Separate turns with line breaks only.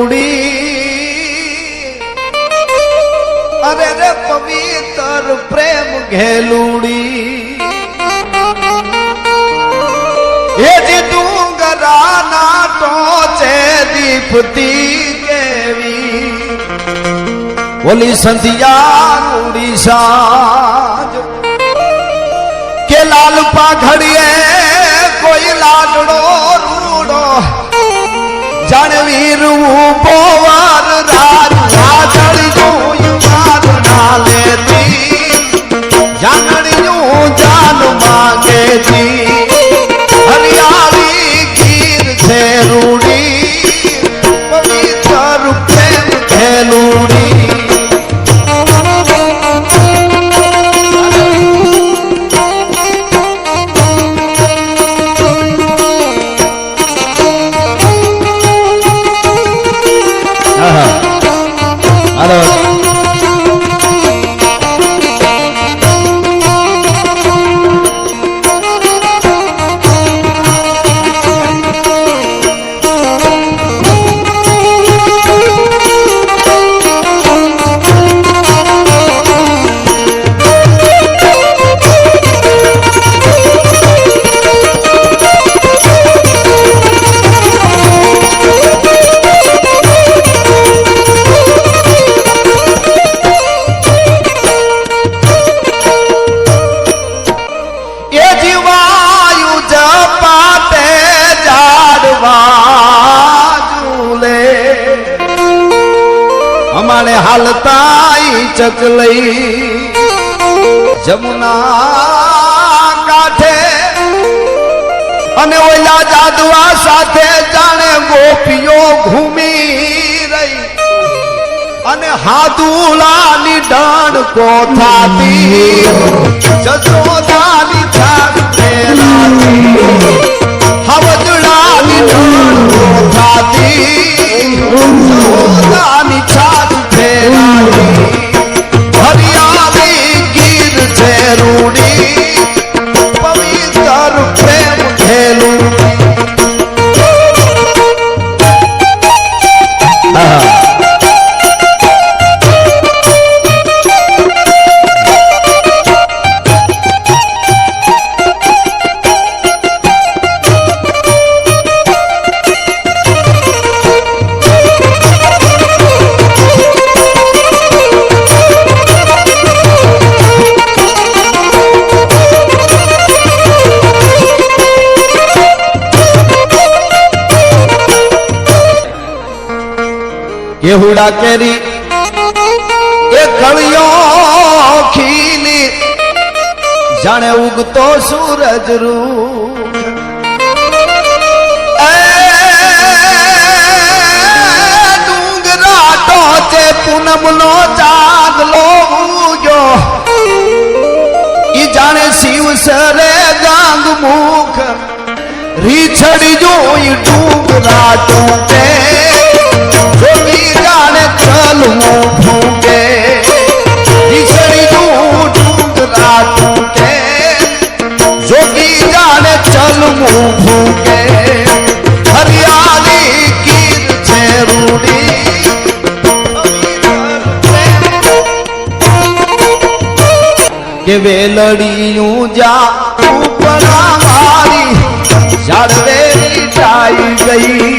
घेलूड़ी अरे रे पवित्र प्रेम घेलूड़ी ये जी डूंगरा ना टोचे दीपती केवी बोली संधिया रूड़ी साज के लाल पाघड़िए कोई लाडड़ो रूड़ो जानवीर पोवर राज राजड़ जो मार डाले थी जानड़ियों जान मांगे थी हरियाली गिर से रूड़ी पवित्र प्रेम घेलूड़ी हालताई चकलई जमुना काठे अने ओला जादुआ साथे जाने गोपियो घूमी रही अने हादुलानी डांड को थाती जसोदानी छाग तेराती हवजड़ानी डांड को थाती जसोदानी छाग हरियाली गिर से रूड़ी पवित्र प्रेम घेलूड़ी केहुड़ा केरी एक कलियों खीली जाने उगतो सूरज रू डूंगरा टोचे पूनम नो जागलो जो ई जाने शिव सरे गांग मुख रीछड़ी जो ई डूंगरा टोचे चलूं भूखे बिछड़ी डूंगरा टूटे जोगी जाने चलूं भूखे हरियाली गिर से रूड़ी के वेलड़ियों जा ऊपर हमारी जड़वे टाई गई